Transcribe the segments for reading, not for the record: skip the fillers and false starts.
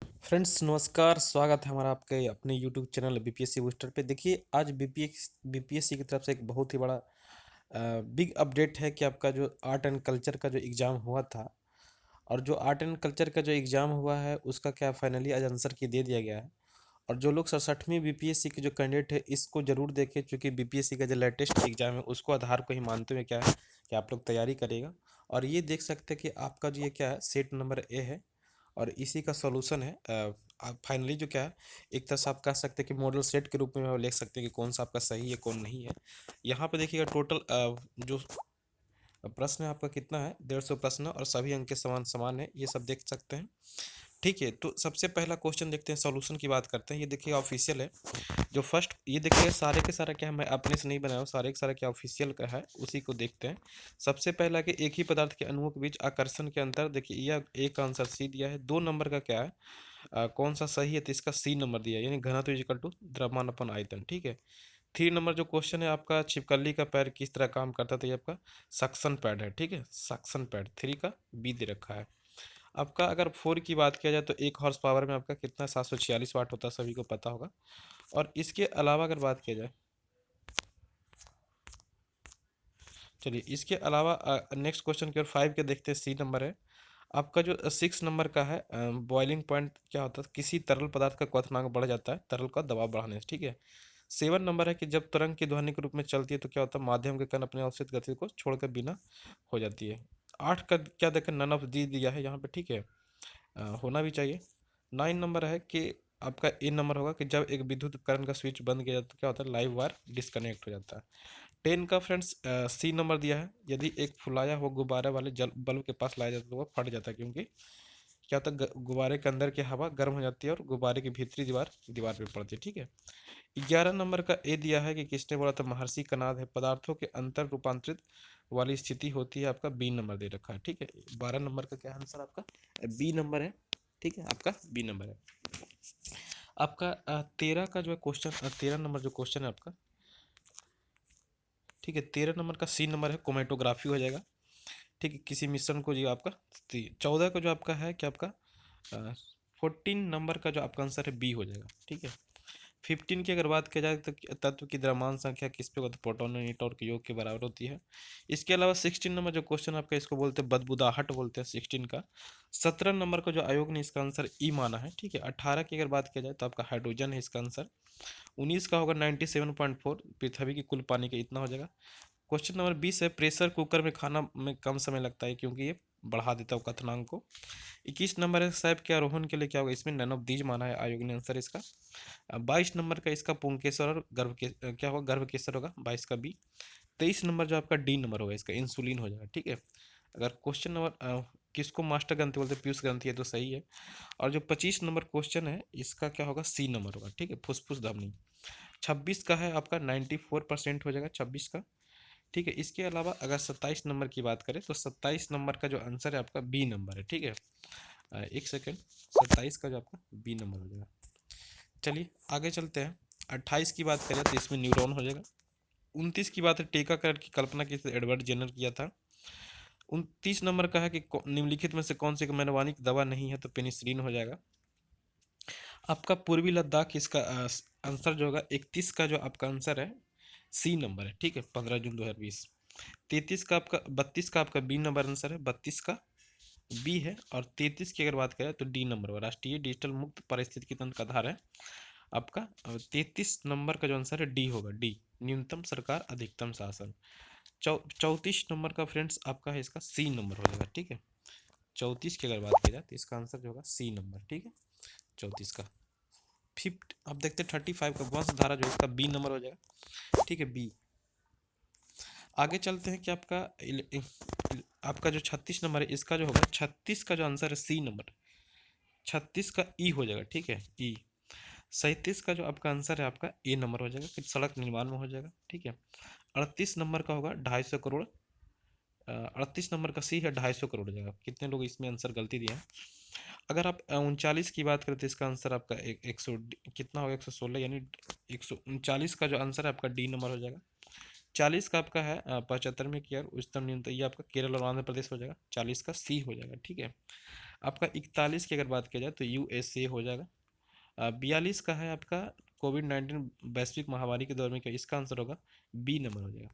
Friends नमस्कार, स्वागत है हमारा आपके अपने यूट्यूब चैनल बीपीएससी बूस्टर पे। देखिए आज बीपीएससी की तरफ से एक बहुत ही बड़ा बिग अपडेट है कि आपका जो आर्ट एंड कल्चर का जो एग्ज़ाम हुआ था और जो आर्ट एंड कल्चर का जो एग्ज़ाम हुआ है उसका क्या फाइनली आज आंसर की दे दिया गया है। और जो लोग 67वीं बीपीएससी के जो कैंडिडेट है इसको ज़रूर देखें, क्योंकि बीपीएससी का जो लेटेस्ट एग्ज़ाम है उसको आधार को ही मानते हुए क्या है कि आप लोग तैयारी करेगा। और ये देख सकते हैं कि आपका जो ये क्या है सेट नंबर ए है और इसी का सॉल्यूशन है। आप फाइनली जो क्या है एक तरह से आप कह सकते हैं कि मॉडल सेट के रूप में आप लिख सकते हैं कि कौन सा आपका सही है कौन नहीं है। यहाँ पे देखिएगा टोटल जो प्रश्न है आपका कितना है 150 प्रश्न और सभी अंक के समान समान है, ये सब देख सकते हैं। ठीक है, तो सबसे पहला क्वेश्चन देखते हैं, सॉल्यूशन की बात करते हैं। ये देखिए ऑफिशियल है जो फर्स्ट, ये देखिए सारे के सारा क्या है, मैं अपने से नहीं बनाया हूँ, सारे के सारा क्या ऑफिशियल का है उसी को देखते हैं। सबसे पहला कि एक ही पदार्थ के अणुओं के बीच आकर्षण के अंतर, देखिए यह एक का आंसर सी दिया है। 2 नंबर का क्या है कौन सा सही है, तो इसका सी नंबर दिया है, यानी घनत्व इक्वल टू द्रव्यमान अपन आयतन। ठीक है। 3 नंबर जो क्वेश्चन है आपका, छिपकली का पैर किस तरह काम करता था, ये आपका सक्शन पैड है। ठीक है, सक्शन पैड 3 का बी दे रखा है। आपका अगर 4 की बात किया जाए तो 1 हॉर्स पावर में आपका कितना 746 वाट होता है, सभी को पता होगा। और इसके अलावा अगर बात किया जाए, चलिए इसके अलावा नेक्स्ट क्वेश्चन की ओर 5 के देखते हैं, सी नंबर है आपका जो 6 नंबर का है। बॉइलिंग पॉइंट क्या होता है, किसी तरल पदार्थ का क्वथनांक बढ़ जाता है तरल का दबाव बढ़ाने से। ठीक है। 7 नंबर है कि जब तरंग की ध्वनि के रूप में चलती है तो क्या होता है, माध्यम के कण अपने अवस्थित गति को छोड़कर बिना हो जाती है। 8 का क्या देखें, नन ऑफ दी दिया है यहाँ पे। ठीक है, होना भी चाहिए। 9 नंबर है कि आपका ए नंबर होगा कि जब एक विद्युत उपकरण का स्विच बंद किया जाता है तो क्या होता है, लाइव वायर डिस्कनेक्ट हो जाता है। 10 का फ्रेंड्स सी नंबर दिया है, यदि एक फुलाया हुआ गुब्बारे वाले जल बल्ब के पास लाया जाता है तो वह फट जाता है, क्योंकि क्या होता है गुब्बारे के अंदर की हवा गर्म हो जाती है और गुब्बारे की भीतरी दीवार दीवार पे पड़ती है। ठीक है। 11 नंबर का ए दिया है कि किसने बोला था, महर्षि कनाद है, पदार्थों के अंतर रूपांतरित वाली स्थिति होती है, आपका बी नंबर दे रखा है। ठीक है, 12 नंबर का क्या आंसर आपका बी नंबर है। ठीक है, आपका बी नंबर है। आपका 13 का जो है क्वेश्चन, 13 नंबर जो क्वेश्चन है आपका, ठीक है, 13 नंबर का सी नंबर है, कोमेटोग्राफी हो जाएगा। ठीक है, किसी मिश्रण को जो आपका 14 का जो आपका है कि आपका 14 नंबर का जो आपका आंसर है बी हो जाएगा। ठीक है। 15 की अगर बात की जाए तो तत्व की द्रव्यमान संख्या किस पे होता है, प्रोटॉन और न्यूट्रॉन के योग के बराबर होती है। इसके अलावा 16 नंबर जो क्वेश्चन आपका, इसको बोलते हैं बदबूदाहट बोलते हैं 16 का। 17 नंबर का जो आयोग ने इसका आंसर ई माना है। ठीक है। 18 की अगर बात किया जाए तो आपका हाइड्रोजन है इसका आंसर। 19 का होगा 97.4, पृथ्वी की कुल पानी का इतना हो जाएगा। क्वेश्चन नंबर 20 है, प्रेशर कुकर में खाना में कम समय लगता है क्योंकि ये बढ़ा देता है कथनांक को। 21 नंबर है, सैप के आरोहण के लिए क्या होगा, इसमें नन ऑफ दीज माना है आयोग ने आंसर इसका। 22 नंबर का इसका पुंकेसर और गर्भ के क्या होगा, गर्भकेसर होगा 22 का बी। 23 नंबर जो आपका डी नंबर होगा इसका इंसुलिन हो जाएगा। ठीक है। अगर क्वेश्चन नंबर किसको मास्टर ग्रंथि बोलते हैं, पीयूष ग्रंथि है, तो सही है। और जो 25 नंबर क्वेश्चन है इसका क्या होगा, सी नंबर होगा। ठीक है, फुसफुस धमनी। 26 का है आपका 94% हो जाएगा 26 का। ठीक है। इसके अलावा अगर 27 नंबर की बात करें तो 27 नंबर का जो आंसर है आपका बी नंबर है। ठीक है। एक सेकेंड, 27 का जो आपका बी नंबर हो जाएगा। चलिए आगे चलते हैं। 28 की बात करें तो इसमें न्यूरॉन हो जाएगा। 29 की बात है, टीकाकरण की कल्पना किस एडवर्ड जेनर किया था। 29 नंबर का है कि निम्नलिखित में से कौन सी मनोवैज्ञानिक दवा नहीं है, तो पेनिसिलिन हो जाएगा। आपका पूर्वी लद्दाख इसका आंसर जो होगा 31 का जो आपका आंसर है सी नंबर है। ठीक है, 15 जून 2020। 33 का आपका 32 का आपका बी नंबर आंसर है, 32 का बी है। और 33 की अगर बात करें तो डी नंबर होगा, राष्ट्रीय डिजिटल मुक्त पारिस्थितिकी तंत्र का आधार है आपका। 33 नंबर का जो आंसर है डी होगा, डी न्यूनतम सरकार अधिकतम शासन। 34 नंबर का फ्रेंड्स आपका है इसका सी नंबर हो जाएगा। ठीक है, 34 की अगर बात की जाए तो इसका आंसर जो होगा सी नंबर। ठीक है, 34 का। फिफ्थ अब देखते हैं 35 का वंशधारा जो इसका बी नंबर हो जाएगा। ठीक है, बी। आगे चलते हैं कि आपका आपका जो 36 नंबर है इसका जो होगा 36 का जो आंसर है सी नंबर, 36 का ई हो जाएगा। ठीक है, ई। 37 का जो आपका आंसर है आपका ए नंबर हो जाएगा, फिर सड़क निर्माण में हो जाएगा। ठीक है। 38 नंबर का होगा 250 करोड़। 38 नंबर का सी है 250 करोड़ हो जाएगा। कितने लोग इसमें आंसर गलती दिया है। अगर आप 39 की बात करें तो इसका आंसर आपका एक सौ कितना होगा, 116, यानी 139 का जो आंसर है आपका डी नंबर हो जाएगा। 40 का आपका है 75 में किया उच्चतम न्यूनतम, ये आपका केरल और आंध्र प्रदेश हो जाएगा, 40 का सी हो जाएगा। ठीक है। आपका 41 की अगर बात किया जाए तो यूएसए हो जाएगा। 42 का है आपका कोविड-19 वैश्विक महामारी के दौर में, क्या इसका आंसर होगा बी नंबर हो जाएगा।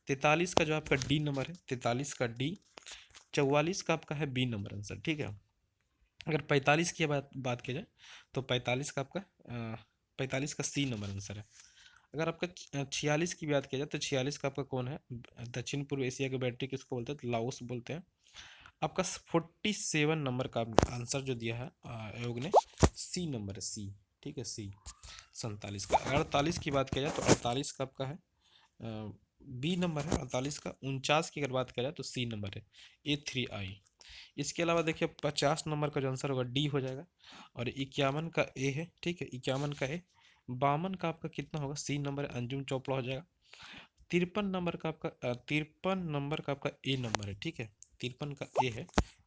43 का जो आपका डी नंबर है, 43 का डी। 44 का आपका है बी नंबर आंसर, ठीक है। अगर 45 की बात की जाए तो 45 का आपका 45 का सी नंबर आंसर है। अगर आपका 46 की बात की जाए तो 46 का आपका कौन है, दक्षिण पूर्व एशिया के बैटरी किसको बोलते हैं, तो लाओस बोलते हैं। आपका 47 नंबर का आंसर जो दिया है आयोग ने, सी नंबर है, सी, ठीक है, सी 47 का। 48 की बात किया जाए तो 48 का आपका है बी नंबर है 48 का। 49 की अगर बात किया जाए तो सी नंबर है, A3I। इसके अलावा देखिए 50 नंबर का जो आंसर होगा डी हो जाएगा। और 51 का ए है, ठीक है, 51 का ए। 52 का आपका कितना होगा, सी नंबर है, अंजुम चोपड़ा हो जाएगा। 53 नंबर का आपका 53 नंबर का आपका ए नंबर है, ठीक है, 53 का ए है।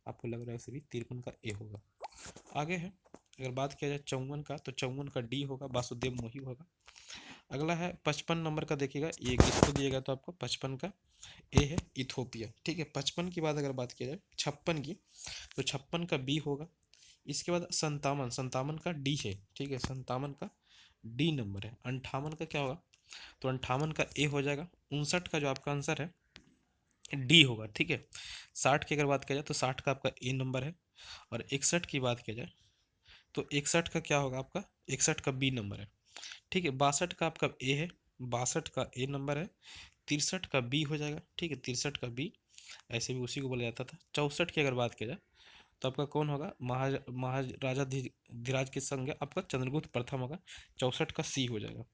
आपको लग रहा है सभी 53 का ए होगा। आगे है, अगर बात किया जाए 54 का तो 54 का डी होगा, वासुदेव मोही होगा। अगला है 55 नंबर का, देखिएगा ये किसको दिया गया, तो आपको 55 का ए है, इथोपिया, ठीक है। 55 की बात अगर बात किया जाए 56 की तो 56 का बी होगा। इसके बाद 57, 57 का डी है, ठीक है, 57 का डी नंबर है। 58 का क्या होगा, तो 58 का ए हो जाएगा। 59 का जो आपका आंसर है डी होगा, ठीक है। 60 की अगर बात किया जाए तो 60 का आपका ए नंबर है। और 61 की बात किया जाए तो 61 का क्या होगा आपका, 61 का बी नंबर है, ठीक है। 62 का आपका ए है, 62 का ए नंबर है। 63 का बी हो जाएगा, ठीक है, 63 का बी, ऐसे भी उसी को बोला जाता था। 64 की अगर बात किया जाए तो आपका कौन होगा, महाराजा धीराज के संग आपका चंद्रगुप्त प्रथम होगा। 64 का सी हो जाएगा।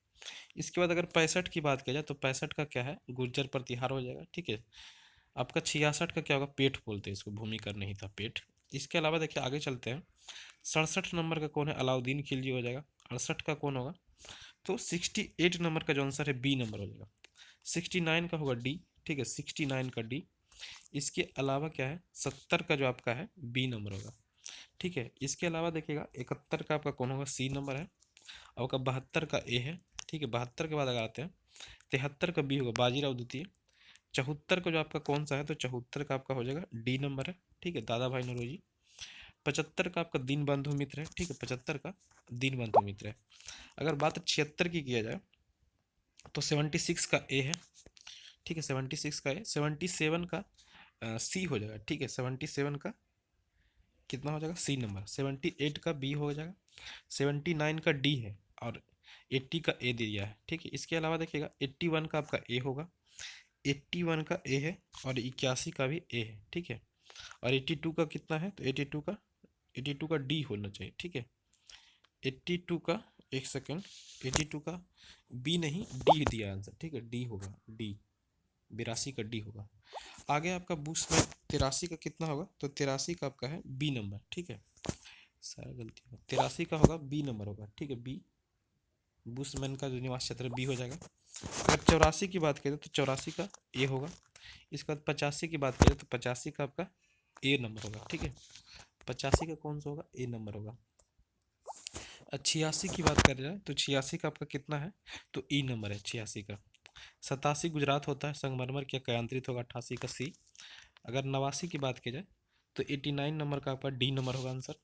इसके बाद अगर 65 की बात किया जाए तो 65 का क्या है, गुर्जर प्रतिहार हो जाएगा, ठीक है। आपका 66 का क्या होगा, पेट बोलते हैं इसको, भूमिकर नहीं था, पेट। इसके अलावा देखिए आगे चलते हैं। 67 नंबर का कौन है, अलाउद्दीन खिलजी हो जाएगा। 68 का कौन होगा, तो 68 नंबर का जो आंसर है बी नंबर हो जाएगा। 69 का होगा डी, ठीक है, 69 का डी। इसके अलावा क्या है, 70 का जो आपका है बी नंबर होगा, ठीक है। इसके अलावा देखिएगा 71 का आपका कौन होगा, सी नंबर है। आपका 72 का ए है, ठीक है। 72 के बाद अगर आते हैं 73 का बी होगा, बाजीराव द्वितीय। 74 का जो आपका कौन सा है, तो 74 का आपका हो जाएगा डी नंबर है, ठीक है, दादा भाई नौरोजी। 75 का आपका दीनबंधु मित्र है, ठीक है, 75 का दीनबंधु मित्र है। अगर बात 76 की किया जाए तो 76 का ए है, ठीक है, 76 का ए। 77 का सी हो जाएगा, ठीक है, 77 का कितना हो जाएगा, सी नंबर। 78 का बी हो जाएगा। 79 का डी है। और 80 का ए दे दिया है, ठीक है। इसके अलावा देखिएगा 81 का आपका ए होगा, 81 का ए है। और 81 का भी ए है, ठीक है। और 82 का कितना है, तो 82 का डी होना चाहिए, ठीक है। 82 का, एक सेकेंड, 82 का बी नहीं, डी दिया आंसर, ठीक है, डी होगा, डी 82 का डी होगा। आगे आपका बुश में 83 का कितना होगा, तो 83 का आपका है बी नंबर, ठीक है, सारा गलती होगा, 83 का होगा बी नंबर होगा, ठीक है, बी। बुशमैन का जो निवास क्षेत्र बी हो जाएगा। अगर 84 की बात करें तो 84 का ए होगा। इसके बाद 85 की बात करें तो 85 का आपका ए नंबर होगा, ठीक है, 85 का कौन सा होगा, ए नंबर होगा। 86 की बात कर रहे हैं तो 86 का आपका कितना है, तो ई नंबर है 86 का। 87 गुजरात होता है, संगमरमर क्या कयांत्रित होगा, 88 का सी। अगर 89 की बात की जाए तो 89 नंबर का आपका डी नंबर होगा आंसर।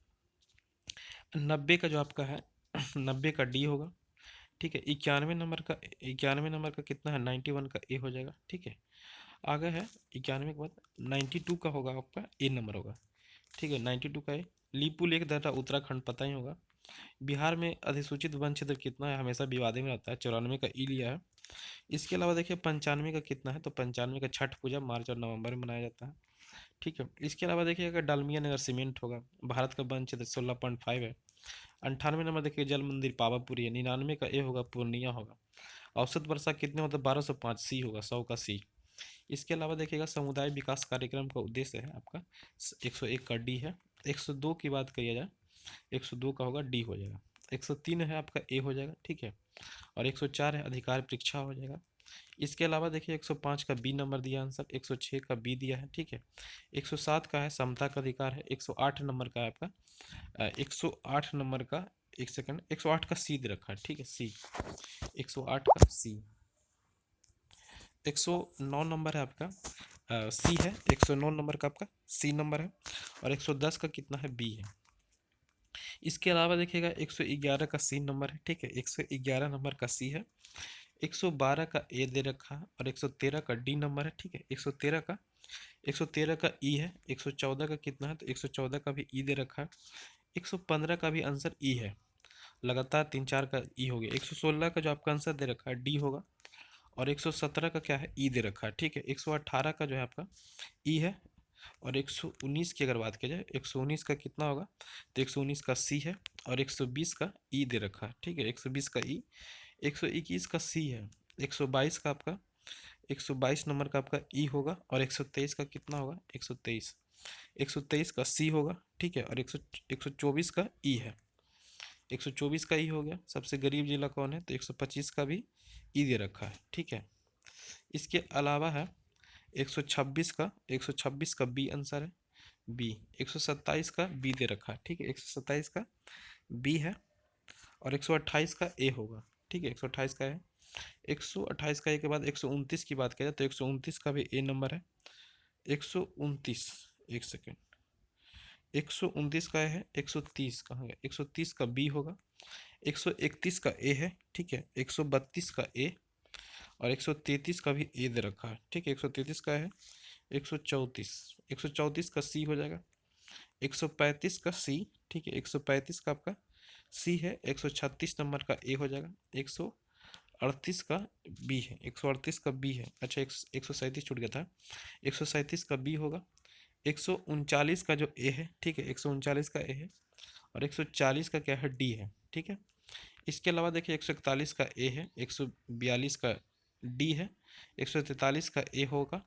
90 का जो आपका है 90 का डी होगा, ठीक है। 91 नंबर का कितना है, 91 का ए हो जाएगा, ठीक है। आगे है 91 के बाद 92 का होगा आपका ए नंबर होगा, ठीक है, 92 का ए। लीपू लेक डाटा उत्तराखंड पता ही होगा। बिहार में अधिसूचित वन क्षेत्र कितना है, हमेशा विवादे में रहता है, 94 का ई लिया है। इसके अलावा देखिए 95 का कितना है, तो 95 का छठ पूजा मार्च और नवंबर में मनाया जाता है, ठीक है। इसके अलावा देखिए अगर डालमिया नगर सीमेंट होगा, भारत का वन क्षेत्र 16.5 है। 98 नंबर देखिए जल मंदिर पावापुरी है। 99 का ए होगा, पूर्णिया होगा। औसत वर्षा कितने होता है, 1205, सी होगा, 100 का सी। इसके अलावा देखिएगा समुदाय विकास कार्यक्रम का उद्देश्य है आपका 101 का डी है। 102 की बात करिए जाए, 102 का होगा डी हो जाएगा। 103 है आपका ए हो जाएगा, ठीक है। और 104 है अधिकार परीक्षा हो जाएगा। इसके अलावा देखिए 105 का बी नंबर दिया आंसर, 106 का बी दिया है, ठीक है। 107 का है समता का अधिकार है। 108 नंबर का है आपका 108 नंबर का, एक सेकंड, 108 का सी दे रखा है, ठीक है, सी 108 का सी। 109 नंबर है आपका सी है, 109 नंबर का आपका सी नंबर है, और 110 का कितना है, बी है। इसके अलावा देखिएगा 111 का सी नंबर है, ठीक है, 111 नंबर का सी है, 112 का ए दे रखा है, और 113 का डी नंबर है, ठीक है, 113 का ई है, 114 का कितना है, तो 114 का भी ई दे रखा है, 115 का भी आंसर ई है, लगातार 3-4 का ई हो गया, 116 का जो आपका आंसर दे रखा है डी होगा, और 117 का क्या है, ई दे रखा है, ठीक है, 118 का जो है आपका ई है, और 119 की अगर बात की जाए, 119 का कितना होगा, तो 119 का सी है, और 120 का ई दे रखा है, ठीक है, 120 का ई, 121 का सी है, 122 का आपका 122 नंबर का आपका ई होगा, और 123 का कितना होगा, 123 का सी होगा, ठीक है, और 124 का ई है, 124 का ई हो गया। सबसे गरीब जिला कौन है, तो 125 का भी ई दे रखा है, ठीक है। इसके अलावा है 126 का बी आंसर है, बी, 127 का बी दे रखा है, ठीक है, 127 का बी है, और 128 का ए होगा, ठीक है, 128 का है, 128 का ए के बाद 129 की बात करें तो 129 का भी ए नंबर है, 129, एक सेकेंड, 129 का है, 130 कहाँ गया, 130 का बी होगा, 131 का ए है, ठीक है, 132 का ए, और 133 का भी ए दे रखा है, ठीक है, 133 का है, 134 का सी हो जाएगा, 135 का सी, ठीक है, 135 का आपका सी है, 136 नंबर का ए हो जाएगा, 138 का बी है, 138 का बी है, अच्छा 137 छूट गया था, 137 का बी होगा, 139 का जो ए है, ठीक है, 139 का ए है, और 140 का क्या है, डी है, ठीक है। इसके अलावा देखिए 141 का ए है, 142 का डी है, 143 का ए होगा,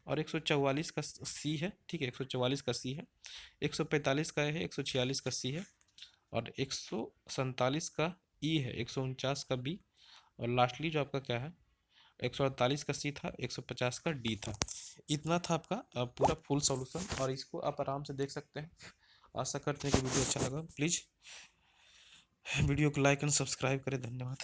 और 144 का सी है, ठीक है, 144 का सी है, 145 का ए है, 146 का सी है, और 147 का ई है, 149 का बी, और लास्टली जो आपका क्या है, 148 का सी था, 150 का डी था। इतना था आपका पूरा फुल सॉल्यूशन, और इसको आप आराम से देख सकते हैं। आशा करते हैं कि वीडियो अच्छा लगा। प्लीज़ वीडियो को लाइक एंड सब्सक्राइब करें। धन्यवाद।